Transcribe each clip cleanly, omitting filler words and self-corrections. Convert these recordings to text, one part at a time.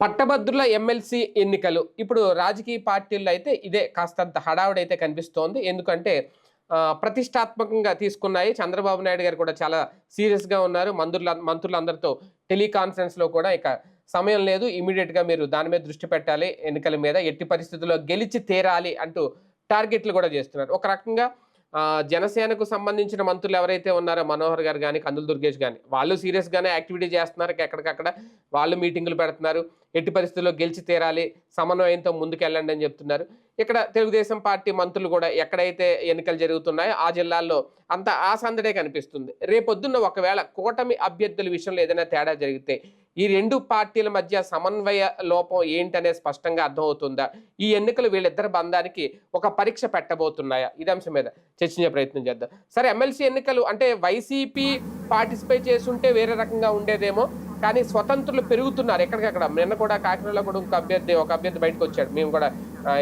పట్టభద్రుల ఎమ్మెల్సీ ఎన్నికలు ఇప్పుడు రాజకీయ పార్టీల్లో అయితే ఇదే కాస్తంత హడావుడైతే కనిపిస్తోంది. ఎందుకంటే ప్రతిష్టాత్మకంగా తీసుకున్నాయి. చంద్రబాబు నాయుడు గారు కూడా చాలా సీరియస్గా ఉన్నారు. మంత్రులందరితో టెలికాన్ఫరెన్స్లో కూడా ఇక సమయం లేదు, ఇమీడియట్గా మీరు దాని మీద దృష్టి పెట్టాలి, ఎన్నికల మీద ఎట్టి పరిస్థితుల్లో గెలిచి తీరాలి అంటూ టార్గెట్లు కూడా చేస్తున్నారు. ఒక రకంగా జనసేనకు సంబంధించిన మంత్రులు ఎవరైతే ఉన్నారో మనోహర్ గారు కానీ, కందుల దుర్గేష్ కానీ, వాళ్ళు సీరియస్గానే యాక్టివిటీ చేస్తున్నారు. ఎక్కడికక్కడ వాళ్ళు మీటింగులు పెడుతున్నారు. ఎట్టి పరిస్థితుల్లో గెలిచి తీరాలి, సమన్వయంతో ముందుకెళ్ళండి అని చెప్తున్నారు. ఇక్కడ తెలుగుదేశం పార్టీ మంత్రులు కూడా ఎక్కడైతే ఎన్నికలు జరుగుతున్నాయో ఆ జిల్లాల్లో అంత ఆసందడే కనిపిస్తుంది. రేపొద్దున్న ఒకవేళ కూటమి అభ్యర్థుల విషయంలో ఏదైనా తేడా జరిగితే ఈ రెండు పార్టీల మధ్య సమన్వయ లోపం ఏంటనే స్పష్టంగా అర్థమవుతుందా? ఈ ఎన్నికలు వీళ్ళిద్దరి బంధానికి ఒక పరీక్ష పెట్టబోతున్నాయా? ఇది అంశం మీద చర్చించే ప్రయత్నం చేద్దాం. సరే, ఎమ్మెల్సీ ఎన్నికలు అంటే వైసీపీ పార్టిసిపేట్ చేస్తుంటే వేరే రకంగా ఉండేదేమో, కానీ స్వతంత్రులు పెరుగుతున్నారు ఎక్కడికక్కడ. నిన్న కూడా కాకినాడలో కూడా ఒక అభ్యర్థి బయటకు వచ్చాడు, మేము కూడా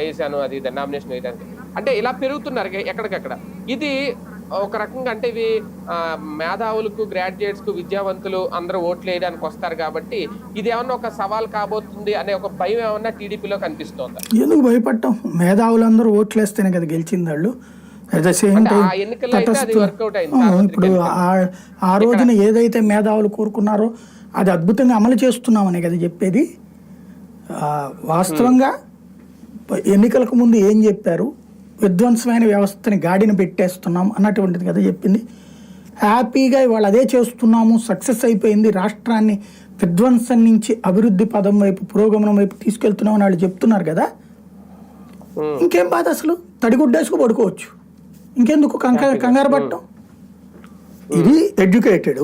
వేసాను అది నామినేషన్ వేయడానికి. అంటే ఇలా పెరుగుతున్నారు ఎక్కడికక్కడ. ఇది ఒక రకంగా అంటే ఇవి మేధావులకు, గ్రాడ్యుయేట్స్కు, విద్యావంతులు అందరూ ఓట్లు వేయడానికి వస్తారు కాబట్టి ఇది ఏమన్నా ఒక సవాల్ కాబోతుంది అనే ఒక భయం ఏమన్నా టీడీపీలో కనిపిస్తోందా? ఎందుకు భయపడటం? మేధావులందరూ ఓట్లు వేస్తేనే కదా గెలిచింది వాళ్ళు. ఇప్పుడు ఆ రోజున ఏదైతే మేధావులు కోరుకున్నారో అది అద్భుతంగా అమలు చేస్తున్నామనే కదా చెప్పేది. వాస్తవంగా ఎన్నికలకు ముందు ఏం చెప్పారు? విధ్వంసమైన వ్యవస్థని గాడిని పెట్టేస్తున్నాం అన్నటువంటిది కదా చెప్పింది. హ్యాపీగా ఇవాళ అదే చేస్తున్నాము, సక్సెస్ అయిపోయింది, రాష్ట్రాన్ని విధ్వంసం నుంచి అభివృద్ధి పదం వైపు, పురోగమనం వైపు తీసుకెళ్తున్నాం అని వాళ్ళు చెప్తున్నారు కదా. ఇంకేం బాధ? అసలు తడిగుడ్డేసుకు పడుకోవచ్చు, ఇంకెందుకు కంగారు పట్టడం? ఇది ఎడ్యుకేటెడ్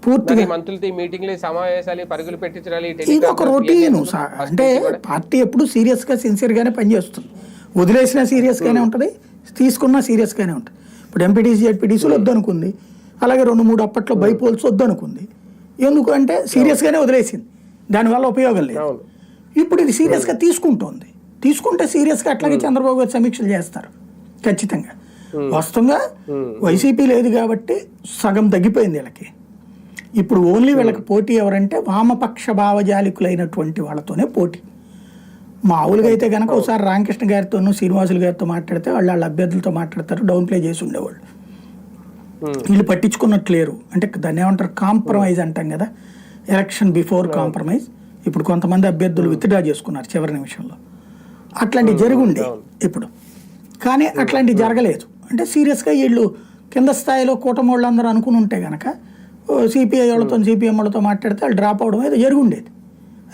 పూర్తిగా. ఇది ఒక రొటీన్. అంటే పార్టీ ఎప్పుడు సీరియస్గా, సిన్సియర్గానే పనిచేస్తుంది. వదిలేసినా సీరియస్గానే ఉంటుంది, తీసుకున్నా సీరియస్గానే ఉంటుంది. ఇప్పుడు ఎంపీటీసీ, జెడ్పీటీసీలు వద్దనుకుంది, అలాగే 2-3 అప్పట్లో బైపోల్స్ వద్దనుకుంది. ఎందుకు అంటే సీరియస్గానే వదిలేసింది, దానివల్ల ఉపయోగం లేదు. ఇప్పుడు ఇది సీరియస్గా తీసుకుంటే సీరియస్గా అట్లాగే చంద్రబాబు గారు సమీక్షలు చేస్తారు ఖచ్చితంగా. వాస్తవంగా వైసీపీ లేదు కాబట్టి సగం తగ్గిపోయింది వీళ్ళకి. ఇప్పుడు ఓన్లీ వీళ్ళకి పోటీ ఎవరంటే వామపక్ష భావజాలికులైనటువంటి వాళ్ళతోనే పోటీ. మామూలుగా అయితే కనుక ఒకసారి రామకృష్ణ గారితోనూ, శ్రీనివాసులు గారితో మాట్లాడితే వాళ్ళ అభ్యర్థులతో మాట్లాడతారు, డౌన్ ప్లే చేసి ఉండేవాళ్ళు. వీళ్ళు పట్టించుకున్నట్టు లేరు. అంటే దాన్ని ఏమంటారు, కాంప్రమైజ్ అంటాం కదా, ఎలక్షన్ బిఫోర్ కాంప్రమైజ్. ఇప్పుడు కొంతమంది అభ్యర్థులు విత్డ్రా చేసుకున్నారు చివరి నిమిషంలో. అట్లాంటివి జరుగుండే ఇప్పుడు, కానీ అట్లాంటివి జరగలేదు. అంటే సీరియస్గా వీళ్ళు కింద స్థాయిలో కూటమి వాళ్ళందరూ అనుకుని ఉంటే కనుక సిపిఐ వాళ్ళతో, సిపిఎం వాళ్ళతో మాట్లాడితే వాళ్ళు డ్రాప్ అవడం ఏదో జరుగుండేది.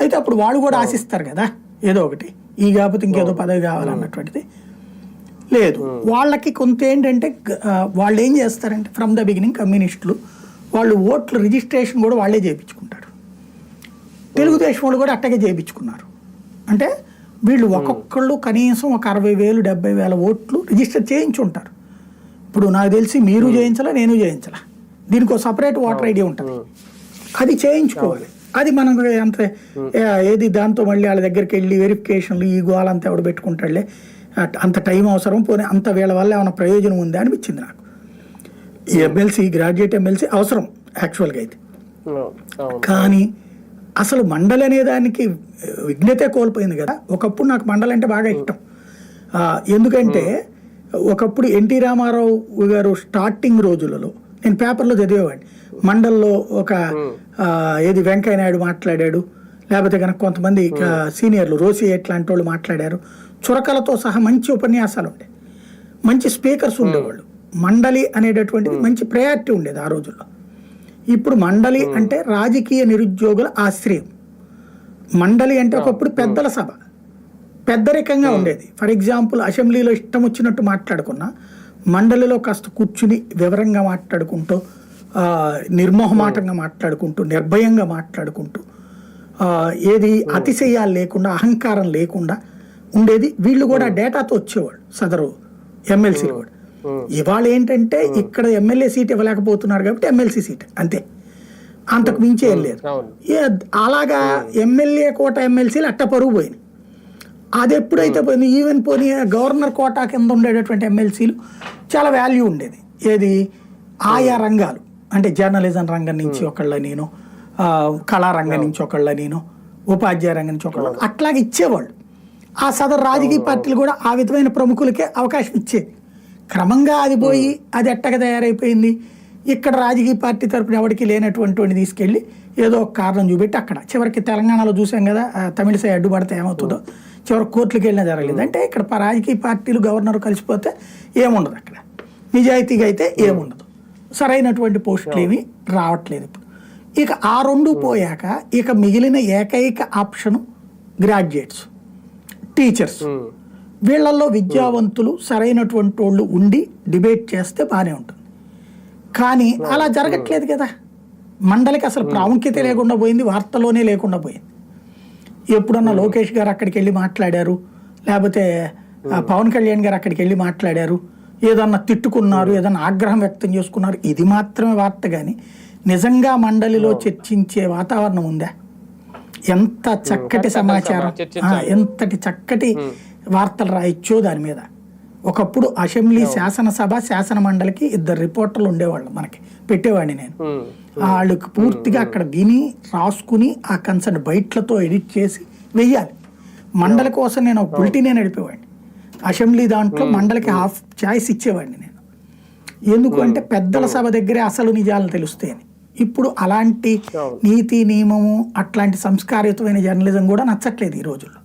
అయితే అప్పుడు వాళ్ళు కూడా ఆశిస్తారు కదా ఏదో ఒకటి, ఈ కాకపోతే ఇంకేదో పదవి కావాలన్నటువంటిది. లేదు, వాళ్ళకి కొంత ఏంటంటే వాళ్ళు ఏం చేస్తారంటే ఫ్రమ్ ద బిగినింగ్ కమ్యూనిస్టులు వాళ్ళు ఓట్లు రిజిస్ట్రేషన్ కూడా వాళ్ళే చేయించుకుంటారు. తెలుగుదేశం వాళ్ళు కూడా అట్టగే చేయించుకున్నారు. అంటే వీళ్ళు ఒక్కొక్కళ్ళు కనీసం ఒక 60,000-70,000 ఓట్లు రిజిస్టర్ చేయించుంటారు. ఇప్పుడు నాకు తెలిసి మీరు చేయించాలా, నేను చేయించాలా, దీనికి ఒక సపరేట్ ఓటర్ ఐడి ఉంటుంది, అది చేయించుకోవాలి. అది మనం అంత ఏది దాంతో మళ్ళీ వాళ్ళ దగ్గరికి వెళ్ళి వెరిఫికేషన్లు ఈ గోలంతా ఎవడు పెట్టుకుంటాడులే, అంత టైం అవసరం, పోనీ అంత వీళ్ళ వల్ల ఏమైనా ప్రయోజనం ఉందా అనిపించింది నాకు. ఈ ఎమ్మెల్సీ, గ్రాడ్యుయేట్ ఎమ్మెల్సీ అవసరం యాక్చువల్గా అయితే. కానీ అసలు మండలి అనే దానికి విఘ్నతే కోల్పోయింది కదా. ఒకప్పుడు నాకు మండలి అంటే బాగా ఇష్టం. ఎందుకంటే ఒకప్పుడు ఎన్టీ రామారావు గారు స్టార్టింగ్ రోజులలో నేను పేపర్లో చదివేవాడిని. మండల్లో ఒక ఏది వెంకయ్య నాయుడు మాట్లాడాడు, లేకపోతే కనుక కొంతమంది సీనియర్లు రోసి ఎట్లాంటి వాళ్ళు మాట్లాడారు. చురకలతో సహా మంచి ఉపన్యాసాలు ఉండే, మంచి స్పీకర్స్ ఉండేవాళ్ళు. మండలి అనేటటువంటిది మంచి ప్రయారిటీ ఉండేది ఆ రోజుల్లో. ఇప్పుడు మండలి అంటే రాజకీయ నిరుద్యోగుల ఆశ్రయం. మండలి అంటే ఒకప్పుడు పెద్దల సభ, పెద్దరికంగా ఉండేది. ఫర్ ఎగ్జాంపుల్ అసెంబ్లీలో ఇష్టం వచ్చినట్టు మాట్లాడుకున్నా, మండలిలో కాస్త కూర్చుని వివరంగా మాట్లాడుకుంటూ, నిర్మోహమాటంగా మాట్లాడుకుంటూ, నిర్భయంగా మాట్లాడుకుంటూ, ఏది అతిశయాలు లేకుండా, అహంకారం లేకుండా ఉండేది. వీళ్ళు కూడా డేటాతో వచ్చేవాళ్ళు సదరు ఎమ్మెల్సీలు కూడా. ఇవాళ ఏంటంటే ఇక్కడ ఎమ్మెల్యే సీట్ ఇవ్వలేకపోతున్నారు కాబట్టి ఎమ్మెల్సీ సీట్ అంతే, అంతకు మించి ఏం లేదు. అలాగా ఎమ్మెల్యే కోట ఎమ్మెల్సీలు అట్ట పరుగు పోయినాయి. అది ఎప్పుడైతే పోయింది, ఈవెన్ పోనీ గవర్నర్ కోటా కింద ఉండేటటువంటి ఎమ్మెల్సీలు చాలా వాల్యూ ఉండేది. ఏది ఆయా రంగాలు అంటే జర్నలిజం రంగం నుంచి ఒకళ్ళ నేను, కళారంగం నుంచి ఒకళ్ళ నేను, ఉపాధ్యాయ రంగం నుంచి ఒకళ్ళు అట్లాగే ఇచ్చేవాళ్ళు. ఆ సదరు రాజకీయ పార్టీలు కూడా ఆ విధమైన ప్రముఖులకే అవకాశం ఇచ్చేది. క్రమంగా అది పోయి అది ఎట్టగా తయారైపోయింది. ఇక్కడ రాజకీయ పార్టీ తరపున ఎవరికి లేనటువంటి తీసుకెళ్ళి ఏదో ఒక కారణం చూపెట్టి అక్కడ చివరికి తెలంగాణలో చూసాం కదా, తమిళసై అడ్డుపడితే ఏమవుతుందో, చివరి కోర్టులకు వెళ్ళినా జరగలేదు. అంటే ఇక్కడ రాజకీయ పార్టీలు గవర్నర్ కలిసిపోతే ఏముండదు, అక్కడ నిజాయితీగా అయితే ఏముండదు, సరైనటువంటి పోస్టులు ఏమి రావట్లేదు ఇప్పుడు. ఇక ఆ రెండు పోయాక ఇక మిగిలిన ఏకైక ఆప్షను గ్రాడ్యుయేట్స్, టీచర్స్. వీళ్ళల్లో విద్యావంతులు సరైనటువంటి వాళ్ళు ఉండి డిబేట్ చేస్తే బాగానే ఉంటుంది. కానీ అలా జరగట్లేదు కదా. మండలికి అసలు ప్రాముఖ్యత లేకుండా పోయింది, వార్తలోనే లేకుండా పోయింది. ఎప్పుడన్నా లోకేష్ గారు అక్కడికి వెళ్ళి మాట్లాడారు, లేకపోతే పవన్ కళ్యాణ్ గారు అక్కడికి వెళ్ళి మాట్లాడారు, ఏదన్నా తిట్టుకున్నారు, ఏదన్నా ఆగ్రహం వ్యక్తం చేసుకున్నారు, ఇది మాత్రమే వార్త. కానీ నిజంగా మండలిలో చర్చించే వాతావరణం ఉందా? ఎంత చక్కటి సమాచారం, ఎంతటి చక్కటి వార్తలు రాయొచ్చో దాని మీద. ఒకప్పుడు అసెంబ్లీ, శాసనసభ, శాసన మండలికి 2 రిపోర్టర్లు ఉండేవాళ్ళు, మనకి పెట్టేవాడిని నేను. వాళ్ళకి పూర్తిగా అక్కడ విని రాసుకుని ఆ కన్సర్న్ బయట్లతో ఎడిట్ చేసి వెయ్యాలి. మండలి కోసం నేను ఒక బులెటినే నడిపేవాడిని. అసెంబ్లీ దాంట్లో మండలికి హాఫ్ ఛాయిస్ ఇచ్చేవాడిని నేను. ఎందుకు అంటే పెద్దల సభ దగ్గరే అసలు నిజాలు తెలుస్తాయని. ఇప్పుడు అలాంటి నీతి నియమము, అట్లాంటి సంస్కారయుతమైన జర్నలిజం కూడా నచ్చట్లేదు ఈ రోజుల్లో.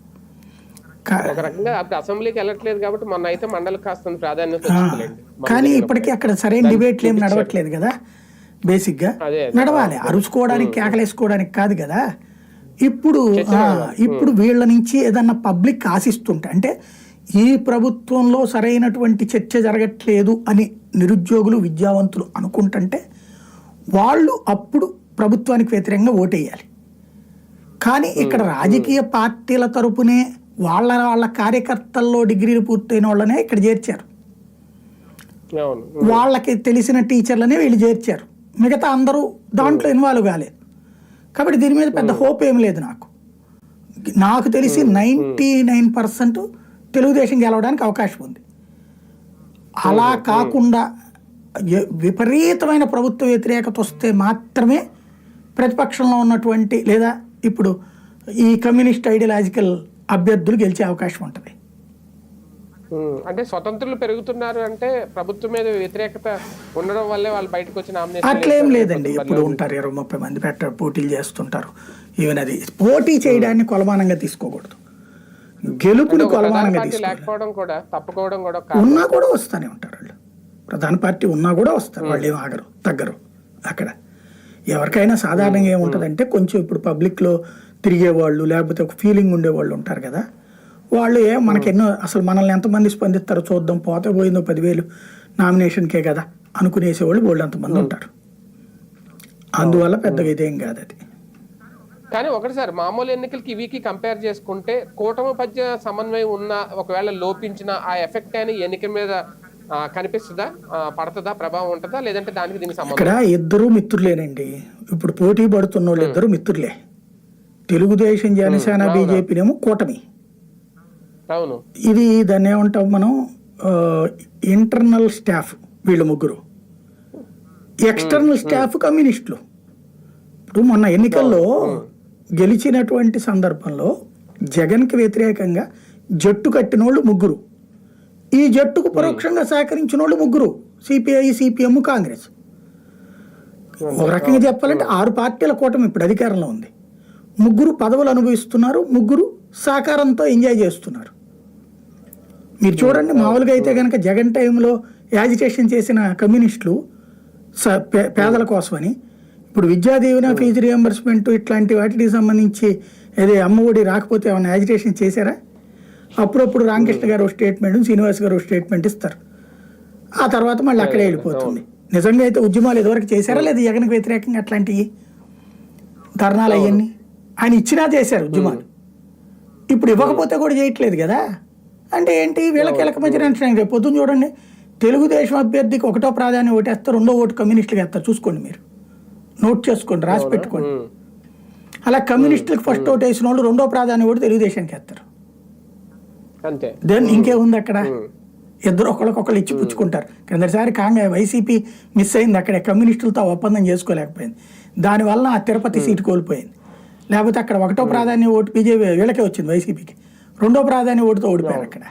ఒక రకంగా అసెంబ్లీకి వెళ్ళట్లేదు కాబట్టి మొన్న అయితే మండలికి కాస్త ప్రాధాన్యత వచ్చిందిలేండి. కానీ ఇప్పటికీ అక్కడ సరైన డిబేట్లు ఏం నడవట్లేదు కదా. బేసిక్ గా నడవాలి, అరుచుకోవడానికి కేకలేసుకోవడానికి కాదు కదా. ఇప్పుడు వీళ్ళ నుంచి ఏదన్నా పబ్లిక్ ఆశిస్తుంటే, అంటే ఈ ప్రభుత్వంలో సరైనటువంటి చర్చ జరగట్లేదు అని నిరుద్యోగులు, విద్యావంతులు అనుకుంటుంటే వాళ్ళు అప్పుడు ప్రభుత్వానికి వ్యతిరేకంగా ఓటేయాలి. కానీ ఇక్కడ రాజకీయ పార్టీల తరపునే వాళ్ళ కార్యకర్తల్లో డిగ్రీలు పూర్తయిన వాళ్ళనే ఇక్కడ చేర్చారు, వాళ్ళకి తెలిసిన టీచర్లనే వీళ్ళు చేర్చారు, మిగతా అందరూ దాంట్లో ఇన్వాల్వ్ కాలేదు. కాబట్టి దీని మీద పెద్ద హోప్ ఏం లేదు నాకు తెలిసి 99% తెలుగుదేశం గెలవడానికి అవకాశం ఉంది. అలా కాకుండా విపరీతమైన ప్రభుత్వ వ్యతిరేకత వస్తే మాత్రమే ప్రతిపక్షంలో ఉన్నటువంటి లేదా ఇప్పుడు ఈ కమ్యూనిస్ట్ ఐడియాలజికల్ అభ్యర్థులు గెలిచే అవకాశం ఉంటుంది. అంటే స్వతంత్రులు పెరుగుతున్నారు అంటే ప్రభుత్వం మీద వ్యతిరేకత ఉండడం వల్లే వాళ్ళు బయటకు వచ్చి అట్లేం లేదండి. ఎప్పుడు ఉంటారు 20-30 మంది పోటీలు చేస్తుంటారు. ఈవెన్ అది పోటీ చేయడాన్ని కొలమానంగా తీసుకోకూడదు, గెలుపుని కొలమానంగా లేకపోవడం కూడా, తప్పుకోవడం కూడా ఉన్నా కూడా వస్తూనే ఉంటారు వాళ్ళు. ప్రధాన పార్టీ ఉన్నా కూడా వస్తారు, వాళ్ళు ఏం ఆగరు, తగ్గరు. అక్కడ ఎవరికైనా సాధారణంగా ఏముంటుందంటే కొంచెం ఇప్పుడు పబ్లిక్లో తిరిగేవాళ్ళు లేకపోతే ఒక ఫీలింగ్ ఉండేవాళ్ళు ఉంటారు కదా, వాళ్ళు మనకెన్నో అసలు మనల్ని ఎంతమంది స్పందిస్తారో చూద్దాం, పోతే పోయిందో 10,000 నామినేషన్కే కదా అనుకునేసేవాళ్ళు వాళ్ళు అంతమంది ఉంటారు. అందువల్ల పెద్దగా ఇదేం కాదు అది. కానీ ఒకటి సార్, మామూలు ఎన్నికలకి ఇవికి కంపేర్ చేసుకుంటే కూటమి మధ్య సమన్వయం ఉన్న ఒకవేళ లోపించిన ఆ ఎఫెక్ట్ అని ఎన్నికల మీద కనిపిస్తుందా, పడుతుందా, ప్రభావం ఉంటుందా, లేదంటే దానికి దీనికి సంబంధం? ఇక్కడ ఇద్దరు మిత్రులేనండి. ఇప్పుడు పోటీ పడుతున్న వాళ్ళు ఇద్దరు మిత్రులే. తెలుగుదేశం, జనసేన, బీజేపీనేమో కూటమి. అవును, ఇది దాన్ని ఏమంటాం మనం, ఇంటర్నల్ స్టాఫ్ వీళ్ళు ముగ్గురు, ఎక్స్టర్నల్ స్టాఫ్ కమ్యూనిస్టులు. ఇప్పుడు మొన్న ఎన్నికల్లో గెలిచినటువంటి సందర్భంలో జగన్కి వ్యతిరేకంగా జట్టు కట్టిన వాళ్ళు ముగ్గురు, ఈ జట్టుకు పరోక్షంగా సహకరించిన వాళ్ళు ముగ్గురు, సిపిఐ, సిపిఎం, కాంగ్రెస్. ఒక రకంగా చెప్పాలంటే 6 పార్టీల కూటమి ఇప్పుడు అధికారంలో ఉంది. ముగ్గురు పదవులు అనుభవిస్తున్నారు, ముగ్గురు సహకారంతో ఎంజాయ్ చేస్తున్నారు. మీరు చూడండి, మామూలుగా అయితే కనుక జగన్ టైంలో యాజిటేషన్ చేసిన కమ్యూనిస్టులు పేదల కోసమని, ఇప్పుడు విద్యా దీవెన, ఫీజు రియంబర్స్మెంట్ ఇట్లాంటి వాటికి సంబంధించి అదే అమ్మఒడి రాకపోతే ఏమైనా యాజిటేషన్ చేశారా? అప్పుడప్పుడు రామకృష్ణ గారు స్టేట్మెంట్, శ్రీనివాస్ గారు స్టేట్మెంట్ ఇస్తారు, ఆ తర్వాత మళ్ళీ అక్కడే వెళ్ళిపోతుంది. నిజంగా అయితే ఉద్యమాలు ఇదివరకు చేశారా లేదా జగన్కి వ్యతిరేకంగా అట్లాంటివి ధర్నాలు అవన్నీ ఆయన ఇచ్చినా చేశారు ఉద్యమాలు. ఇప్పుడు ఇవ్వకపోతే కూడా చేయట్లేదు కదా. అంటే ఏంటి, వీళ్ళకి వీళ్ళకి మధ్య రేపు పొద్దున్న చూడండి, తెలుగుదేశం అభ్యర్థికి 1వ ప్రాధాన్యం ఓటేస్తారు, 2వ ఓటు కమ్యూనిస్టులకు వేస్తారు. చూసుకోండి, మీరు నోట్ చేసుకోండి, రాసి పెట్టుకోండి. అలా కమ్యూనిస్టులకు ఫస్ట్ ఓటు వేసిన వాళ్ళు 2వ ప్రాధాన్యం ఓటు తెలుగుదేశానికి వేస్తారు. దెన్ ఇంకేముంది అక్కడ, ఇద్దరు ఒకళ్ళకొకళ్ళు ఇచ్చి పుచ్చుకుంటారు. కిందసారి వైసీపీ మిస్ అయింది, అక్కడ కమ్యూనిస్టులతో ఒప్పందం చేసుకోలేకపోయింది, దానివల్ల ఆ తిరుపతి సీటు కోల్పోయింది. లేకపోతే అక్కడ ఒకటో ప్రాధాన్య ఓటు బీజేపీ వీళ్ళకే వచ్చింది, వైసీపీకి. రెండో ప్రాధాన్య ఓటుతో ఓడిపోయారు అక్కడ.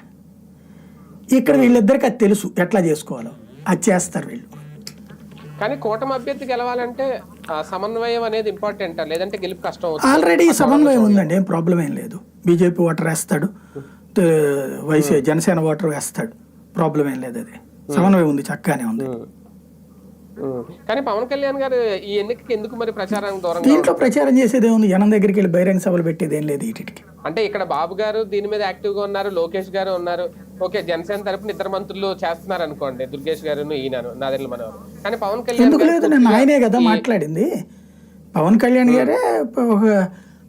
ఇక్కడ వీళ్ళిద్దరికి అది తెలుసు ఎట్లా చేసుకోవాలో, అది చేస్తారు వీళ్ళు. కానీ కూటమి అభ్యర్థి గెలవాలంటే సమన్వయం అనేది ఇంపార్టెంట్, లేదంటే గెలుపు కష్టం అవుతుంది. ఆల్రెడీ సమన్వయం ఉందండి, ఏం ప్రాబ్లం ఏం లేదు. బీజేపీ ఓటర్ వేస్తాడు, జనసేన ఓటర్ వేస్తాడు, ప్రాబ్లం ఏం లేదు. అది సమన్వయం ఉంది, చక్కగానే ఉంది. కానీ పవన్ కళ్యాణ్ గారు ఈ ఎన్నికకి ఎందుకు మరి ప్రచారానికి దూరంగా? దీంట్లో ప్రచారం చేసేది ఏముంది, జనం దగ్గరికి వెళ్ళి బహిరంగ సభలు పెట్టేది ఏం లేదు వీటికి. అంటే ఇక్కడ బాబు గారు దీని మీద యాక్టివ్ గా ఉన్నారు, లోకేష్ గారు ఉన్నారు. ఓకే, జనసేన తరపున ఇద్దరు మంత్రులు చేస్తున్నారు అనుకోండి, దుర్గేష్ గారు ఈయన నాదెండ్ల మనోహర్. కానీ పవన్ కళ్యాణ్ ఎందుకు లేదు, నేను ఆయనే కదా మాట్లాడింది. పవన్ కళ్యాణ్ గారే ఒక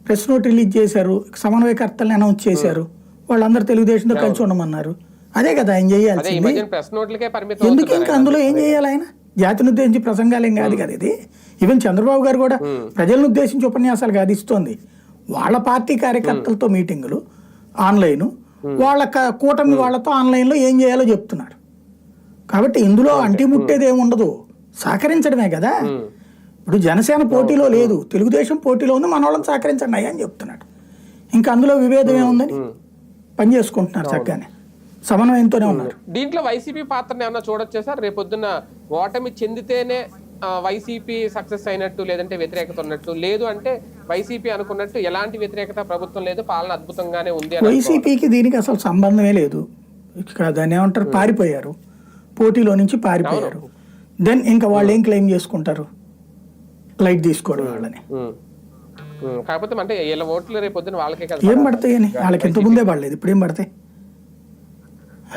ప్రెస్ నోట్ రిలీజ్ చేశారు, సమన్వయకర్తలను అనౌన్స్ చేశారు, వాళ్ళందరూ తెలుగుదేశంతో కలిసి ఉండమన్నారు. అదే కదా ఆయన చేయాల్సింది. ప్రెస్ నోట్లకే పరిమితం. ఎందుకు ఇంకా అందులో ఏం చేయాలి ఆయన? జాతిని ఉద్దేశించి ప్రసంగాలు ఏం కాదు కదా ఇది. ఈవెన్ చంద్రబాబు గారు కూడా ప్రజలను ఉద్దేశించి ఉపన్యాసాలు కాదు ఇస్తోంది, వాళ్ళ పార్టీ కార్యకర్తలతో మీటింగులు ఆన్లైన్, వాళ్ళ కూటమి వాళ్ళతో ఆన్లైన్లో ఏం చేయాలో చెప్తున్నారు. కాబట్టి ఇందులో అంటిముట్టేది ఏమి ఉండదు, సహకరించడమే కదా. ఇప్పుడు జనసేన పోటీలో లేదు, తెలుగుదేశం పోటీలో ఉంది, మన వాళ్ళని సహకరించండి అయ్యా అని చెప్తున్నాడు. ఇంకా అందులో విభేదం ఏముందని పని చేసుకుంటున్నారు, చక్కగానే సమన్వయంతోనే ఉన్నారు. దీంట్లో వైసీపీ పాత్రని ఏమన్నా చూడొచ్చా సార్? రేపొద్దున ఓటమి చెందితేనే వైసీపీ సక్సెస్ అయినట్టు, లేదంటే వ్యతిరేకత ఉన్నట్టు, లేదు అంటే వైసీపీ అనుకున్నట్టు ఎలాంటి వ్యతిరేకత ప్రభుత్వం లేదు, పాలన అద్భుతంగానే ఉంది. వైసీపీకి దీనికి అసలు సంబంధమే లేదు. దాన్ని ఏమంటారు, పారిపోయారు, పోటీలో నుంచి పారిపోయారు. దెన్ ఇంకా వాళ్ళు ఏం క్లెయిమ్ చేసుకుంటారు, లైట్ తీసుకోవడం వాళ్ళని. కాకపోతే అంటే వీళ్ళ ఓట్లు రేపొద్దున వాళ్ళకే కదా ఏం పడతాయని, వాళ్ళకి ఎంత ముందే పడలేదు, ఇప్పుడు ఏం పడతాయి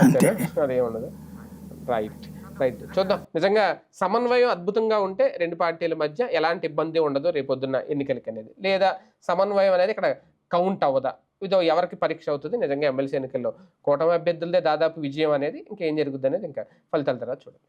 అంతే. అదేముండదు. రైట్ రైట్, చూద్దాం. నిజంగా సమన్వయం అద్భుతంగా ఉంటే రెండు పార్టీల మధ్య ఎలాంటి ఇబ్బంది ఉండదు రేపొద్దున్న ఎన్నికలకి అనేది, లేదా సమన్వయం అనేది ఇక్కడ కౌంట్ అవ్వదా, ఇదో ఎవరికి పరీక్ష అవుతుంది. నిజంగా ఎమ్మెల్సీ ఎన్నికల్లో కూటమి అభ్యర్థులదే దాదాపు విజయం అనేది, ఇంకేం జరుగుతుంది అనేది ఇంకా ఫలితాల తర్వాత చూడండి.